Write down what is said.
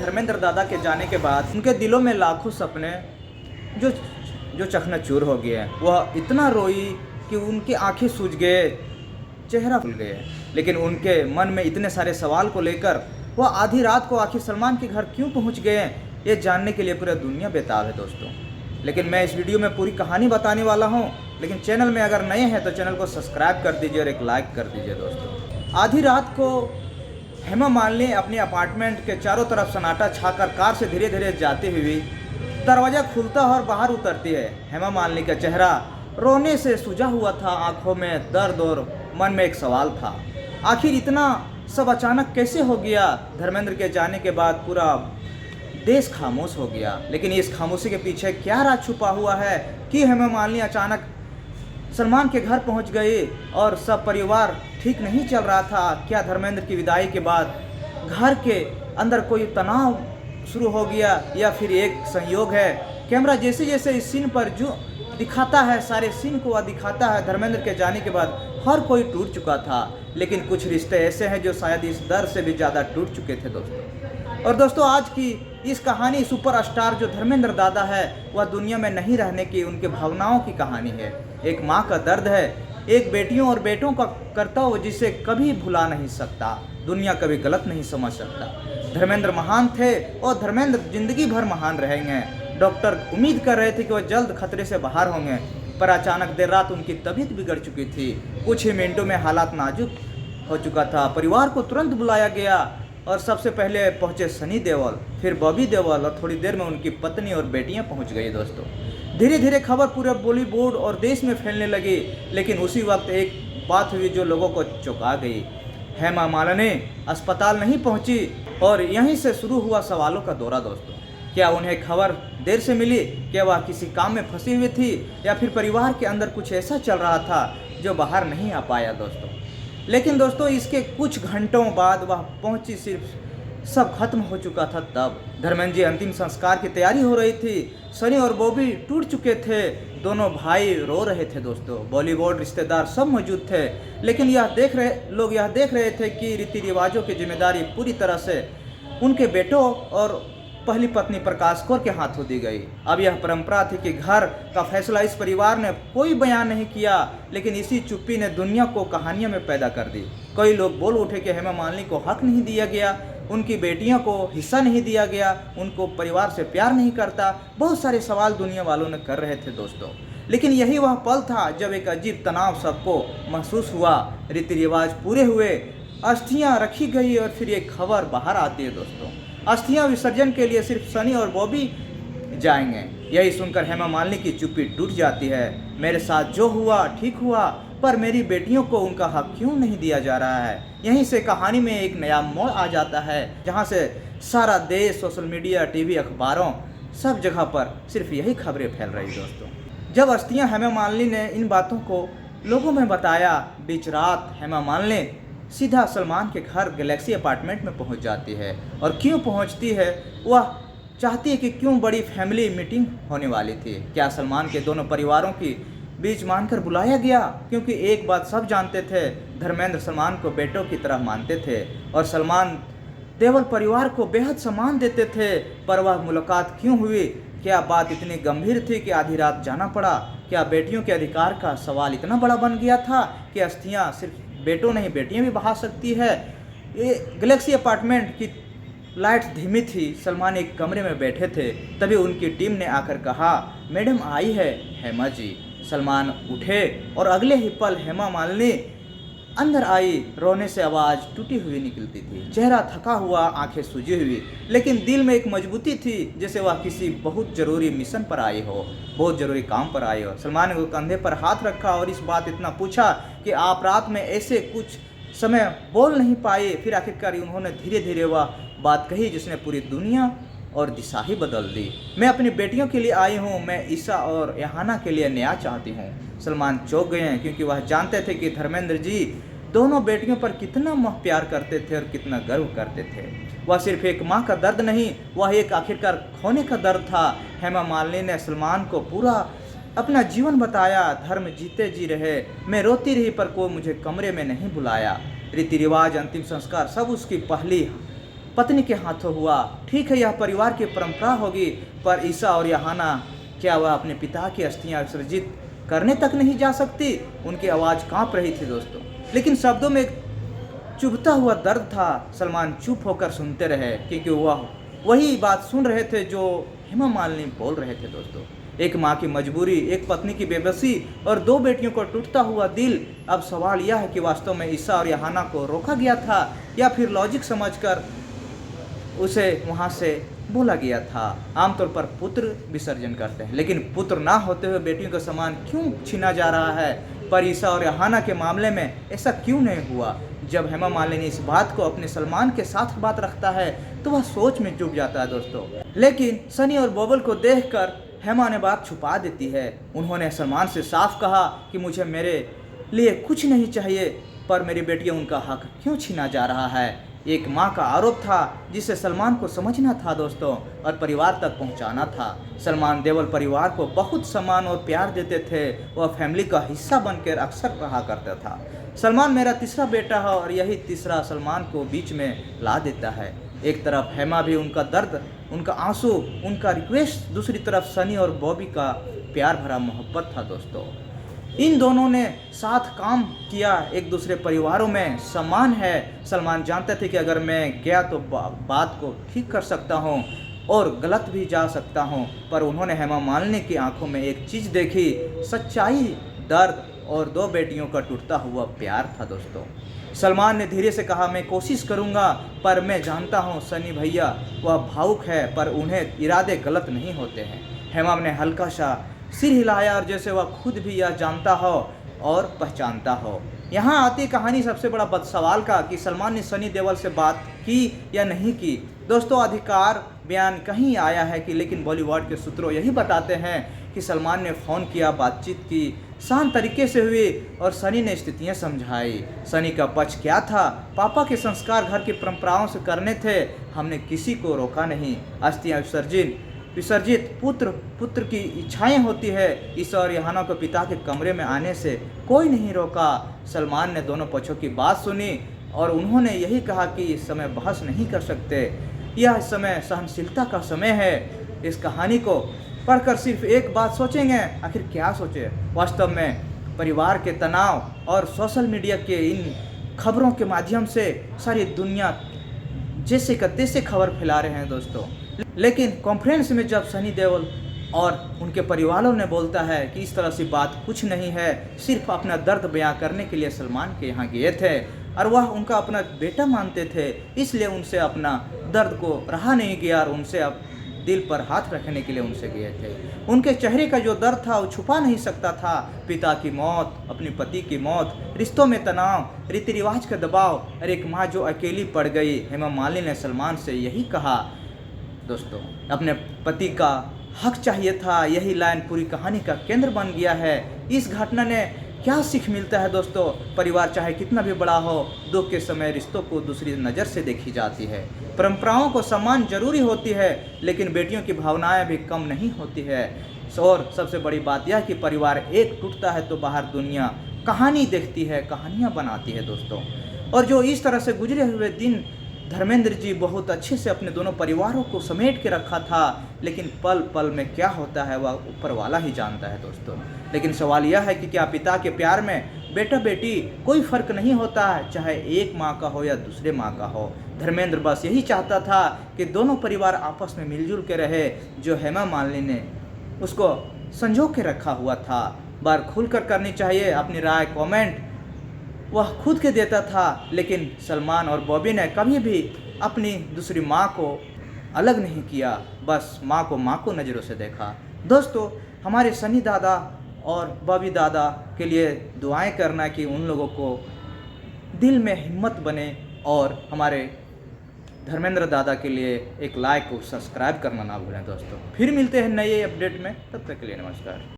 धर्मेंद्र दादा के जाने के बाद उनके दिलों में लाखों सपने जो जो चकनाचूर हो गए। वह इतना रोई कि उनकी आंखें सूज गए, चेहरा फूल गए। लेकिन उनके मन में इतने सारे सवाल को लेकर वह आधी रात को आखिर सलमान के घर क्यों पहुंच गए, ये जानने के लिए पूरी दुनिया बेताब है दोस्तों। लेकिन मैं इस वीडियो में पूरी कहानी बताने वाला हूं। लेकिन चैनल में अगर नए हैं तो चैनल को सब्सक्राइब कर दीजिए और एक लाइक कर दीजिए दोस्तों। आधी रात को हेमा मालिनी अपने अपार्टमेंट के चारों तरफ सन्नाटा छाकर कार से धीरे धीरे जाती हुई दरवाज़ा खुलता और बाहर उतरती है। हेमा मालिनी का चेहरा रोने से सूजा हुआ था, आंखों में दर्द और मन में एक सवाल था, आखिर इतना सब अचानक कैसे हो गया। धर्मेंद्र के जाने के बाद पूरा देश खामोश हो गया। लेकिन इस खामोशी के पीछे क्या राज छुपा हुआ है कि हेमा मालिनी अचानक सलमान के घर पहुंच गई और सब परिवार ठीक नहीं चल रहा था। क्या धर्मेंद्र की विदाई के बाद घर के अंदर कोई तनाव शुरू हो गया या फिर एक संयोग है। कैमरा जैसे जैसे इस सीन पर जो दिखाता है, सारे सीन को वह दिखाता है। धर्मेंद्र के जाने के बाद हर कोई टूट चुका था, लेकिन कुछ रिश्ते ऐसे हैं जो शायद इस दर्द से भी ज़्यादा टूट चुके थे दोस्तों। और दोस्तों आज की इस कहानी सुपरस्टार जो धर्मेंद्र दादा है वह दुनिया में नहीं रहने की उनके भावनाओं की कहानी है। एक माँ का दर्द है, एक बेटियों और बेटों का कर्तव्य जिसे कभी भुला नहीं सकता, दुनिया कभी गलत नहीं समझ सकता। धर्मेंद्र महान थे और धर्मेंद्र जिंदगी भर महान रहेंगे। डॉक्टर उम्मीद कर रहे थे कि वह जल्द खतरे से बाहर होंगे, पर अचानक देर रात उनकी तबीयत बिगड़ चुकी थी। कुछ ही मिनटों में हालात नाजुक हो चुका था। परिवार को तुरंत बुलाया गया और सबसे पहले पहुंचे सनी देओल, फिर बॉबी देओल और थोड़ी देर में उनकी पत्नी और बेटियां पहुंच गई दोस्तों। धीरे धीरे खबर पूरे बॉलीवुड और देश में फैलने लगी। लेकिन उसी वक्त एक बात हुई जो लोगों को चौंका गई। हेमा मालिनी अस्पताल नहीं पहुंची और यहीं से शुरू हुआ सवालों का दौरा दोस्तों। क्या उन्हें खबर देर से मिली, क्या वह किसी काम में फंसी हुई थी या फिर परिवार के अंदर कुछ ऐसा चल रहा था जो बाहर नहीं आ पाया दोस्तों। लेकिन दोस्तों इसके कुछ घंटों बाद वह पहुंची, सिर्फ सब खत्म हो चुका था। तब धर्मेंद्र जी अंतिम संस्कार की तैयारी हो रही थी। सनी और बॉबी टूट चुके थे, दोनों भाई रो रहे थे दोस्तों। बॉलीवुड रिश्तेदार सब मौजूद थे। लेकिन यह देख रहे थे कि रीति रिवाजों की जिम्मेदारी पूरी तरह से उनके बेटों और पहली पत्नी प्रकाश कौर के हाथों दी गई। अब यह परंपरा थी कि घर का फैसला इस परिवार ने कोई बयान नहीं किया, लेकिन इसी चुप्पी ने दुनिया को कहानियों में पैदा कर दी। कई लोग बोल उठे कि हेमा मालिनी को हक नहीं दिया गया, उनकी बेटियों को हिस्सा नहीं दिया गया, उनको परिवार से प्यार नहीं करता। बहुत सारे सवाल दुनिया वालों ने कर रहे थे दोस्तों। लेकिन यही वह पल था जब एक अजीब तनाव सबको महसूस हुआ। रीति रिवाज पूरे हुए, अस्थियां रखी गई और फिर एक खबर बाहर आती है दोस्तों। अस्थियां विसर्जन के लिए सिर्फ सनी और बॉबी जाएंगे। यही सुनकर हेमा मालिनी की चुप्पी टूट जाती है। मेरे साथ जो हुआ ठीक हुआ, पर मेरी बेटियों को उनका हक क्यों नहीं दिया जा रहा है। यहीं से कहानी में एक नया मोड़ आ जाता है, जहां से सारा देश, सोशल मीडिया, टीवी, अखबारों सब जगह पर सिर्फ यही खबरें फैल रही दोस्तों। जब अस्थियां हेमा मालिनी ने इन बातों को लोगों में बताया, बीच रात हेमा मालिनी सीधा सलमान के घर गैलेक्सी अपार्टमेंट में पहुंच जाती है। और क्यों पहुंचती है, वह चाहती है कि क्यों बड़ी फैमिली मीटिंग होने वाली थी। क्या सलमान के दोनों परिवारों की बीच मानकर बुलाया गया? क्योंकि एक बात सब जानते थे, धर्मेंद्र सलमान को बेटों की तरह मानते थे और सलमान देओल परिवार को बेहद सम्मान देते थे। पर वह मुलाकात क्यों हुई? क्या बात इतनी गंभीर थी कि आधी रात जाना पड़ा? क्या बेटियों के अधिकार का सवाल इतना बड़ा बन गया था कि अस्थियां सिर्फ बेटों नहीं बेटियां भी बहा सकती है? ये गैलेक्सी अपार्टमेंट की लाइट धीमी थी। सलमान एक कमरे में बैठे थे, तभी उनकी टीम ने आकर कहा, मैडम आई है हेमा जी। सलमान उठे और अगले ही पल हेमा मालिनी अंदर आई। रोने से आवाज़ टूटी हुई निकलती थी, चेहरा थका हुआ, आंखें सूजी हुई, लेकिन दिल में एक मजबूती थी, जैसे वह किसी बहुत ज़रूरी मिशन पर आई हो, बहुत ज़रूरी काम पर आई हो। सलमान ने कंधे पर हाथ रखा और इस बात इतना पूछा कि आप रात में ऐसे कुछ समय बोल नहीं पाए। फिर आखिरकार उन्होंने धीरे धीरे वह बात कही जिसने पूरी दुनिया और दिशा ही बदल दी। मैं अपनी बेटियों के लिए आई हूँ, मैं ईशा और यहाना के लिए न्याय चाहती हूँ। सलमान चौंक गए हैं, क्योंकि वह जानते थे कि धर्मेंद्र जी दोनों बेटियों पर कितना प्यार करते थे और कितना गर्व करते थे। वह सिर्फ एक माँ का दर्द नहीं, वह एक आखिरकार खोने का दर्द था। हेमा मालिनी ने सलमान को पूरा अपना जीवन बताया। धर्म जीते जी रहे, मैं रोती रही पर कोई मुझे कमरे में नहीं बुलाया। रीति रिवाज, अंतिम संस्कार सब उसकी पत्नी के हाथों हुआ। ठीक है, यह परिवार की परंपरा होगी, पर ईसा और यहाना क्या वह अपने पिता की अस्थियां विसर्जित करने तक नहीं जा सकती? उनकी आवाज़ कांप रही थी दोस्तों, लेकिन शब्दों में एक चुभता हुआ दर्द था। सलमान चुप होकर सुनते रहे, क्योंकि वह वही बात सुन रहे थे जो हेमा मालिनी बोल रहे थे दोस्तों। एक माँ की मजबूरी, एक पत्नी की बेबसी और दो बेटियों को टूटता हुआ दिल। अब सवाल यह है कि वास्तव में ईसा और यहाना को रोका गया था या फिर लॉजिक समझकर उसे वहाँ से बोला गया था। आमतौर पर पुत्र विसर्जन करते हैं, लेकिन पुत्र ना होते हुए बेटियों का सम्मान क्यों छीना जा रहा है? पर ईसा और यहाना के मामले में ऐसा क्यों नहीं हुआ? जब हेमा मालिनी इस बात को अपने सलमान के साथ बात रखता है तो वह सोच में डूब जाता है दोस्तों। लेकिन सनी और बबल को देखकर हेमा ने बात छुपा देती है। उन्होंने सलमान से साफ कहा कि मुझे मेरे लिए कुछ नहीं चाहिए, पर मेरी बेटियां उनका हक क्यों छीना जा रहा है? एक माँ का आरोप था जिसे सलमान को समझना था दोस्तों, और परिवार तक पहुँचाना था। सलमान देओल परिवार को बहुत सम्मान और प्यार देते थे। वह फैमिली का हिस्सा बनकर अक्सर रहा करता था। सलमान मेरा तीसरा बेटा है, और यही तीसरा सलमान को बीच में ला देता है। एक तरफ हेमा भी, उनका दर्द, उनका आंसू, उनका रिक्वेस्ट, दूसरी तरफ सनी और बॉबी का प्यार भरा मोहब्बत था दोस्तों। इन दोनों ने साथ काम किया, एक दूसरे परिवारों में समान है। सलमान जानते थे कि अगर मैं गया तो बात को ठीक कर सकता हूँ और गलत भी जा सकता हूँ, पर उन्होंने हेमा मालिनी की आंखों में एक चीज़ देखी, सच्चाई, दर्द और दो बेटियों का टूटता हुआ प्यार था दोस्तों। सलमान ने धीरे से कहा, मैं कोशिश करूँगा, पर मैं जानता हूँ सनी भैया वह भावुक है, पर उन्हें इरादे गलत नहीं होते हैं। हेमा ने हल्का सा सिर हिलाया, और जैसे वह खुद भी यह जानता हो और पहचानता हो। यहाँ आती कहानी सबसे बड़ा सवाल का कि सलमान ने सनी देओल से बात की या नहीं की। दोस्तों, अधिकार बयान कहीं आया है कि, लेकिन बॉलीवुड के सूत्रों यही बताते हैं कि सलमान ने फ़ोन किया, बातचीत की, शांत तरीके से हुई और सनी ने स्थितियाँ समझाई। सनी का पक्ष क्या था? पापा के संस्कार घर की परंपराओं से करने थे, हमने किसी को रोका नहीं। अस्थियाँ विसर्जित पुत्र की इच्छाएं होती है। ईसा और यहाना को पिता के कमरे में आने से कोई नहीं रोका। सलमान ने दोनों पक्षों की बात सुनी और उन्होंने यही कहा कि इस समय बहस नहीं कर सकते, यह समय सहनशीलता का समय है। इस कहानी को पढ़कर सिर्फ एक बात सोचेंगे, आखिर क्या सोचे? वास्तव में परिवार के तनाव और सोशल मीडिया के इन खबरों के माध्यम से सारी दुनिया जैसे का तैसे खबर फैला रहे हैं दोस्तों। लेकिन कॉन्फ्रेंस में जब सनी देओल और उनके परिवारों ने बोलता है कि इस तरह से बात कुछ नहीं है, सिर्फ अपना दर्द बयां करने के लिए सलमान के यहाँ गए थे और वह उनका अपना बेटा मानते थे, इसलिए उनसे अपना दर्द को रहा नहीं गया और उनसे अब दिल पर हाथ रखने के लिए उनसे गए थे। उनके चेहरे का जो दर्द था वो छुपा नहीं सकता था। पिता की मौत, अपने पति की मौत, रिश्तों में तनाव, रीति रिवाज का दबाव और एक माँ जो अकेली पड़ गई। हेमा मालिनी ने सलमान से यही कहा दोस्तों, अपने पति का हक चाहिए था। यही लाइन पूरी कहानी का केंद्र बन गया है। इस घटना ने क्या सीख मिलता है दोस्तों? परिवार चाहे कितना भी बड़ा हो, दुख के समय रिश्तों को दूसरी नज़र से देखी जाती है। परंपराओं को सम्मान जरूरी होती है, लेकिन बेटियों की भावनाएं भी कम नहीं होती है। और सबसे बड़ी बात यह कि परिवार एक टूटता है तो बाहर दुनिया कहानी देखती है, कहानियाँ बनाती है दोस्तों। और जो इस तरह से गुजरे हुए दिन धर्मेंद्र जी बहुत अच्छे से अपने दोनों परिवारों को समेट के रखा था, लेकिन पल पल में क्या होता है वह ऊपर वाला ही जानता है दोस्तों। लेकिन सवाल यह है कि क्या पिता के प्यार में बेटा बेटी कोई फ़र्क नहीं होता है, चाहे एक माँ का हो या दूसरे माँ का हो? धर्मेंद्र बस यही चाहता था कि दोनों परिवार आपस में मिलजुल के रहे, जो हेमा मालिनी ने उसको संजो के रखा हुआ था। बार खुलकर करनी चाहिए अपनी राय, कमेंट वह खुद के देता था, लेकिन सलमान और बॉबी ने कभी भी अपनी दूसरी माँ को अलग नहीं किया, बस माँ को नज़रों से देखा। दोस्तों, हमारे सनी दादा और बॉबी दादा के लिए दुआएं करना कि उन लोगों को दिल में हिम्मत बने, और हमारे धर्मेंद्र दादा के लिए एक लाइक और सब्सक्राइब करना ना भूलें दोस्तों। फिर मिलते हैं नए अपडेट में, तब तक के लिए नमस्कार।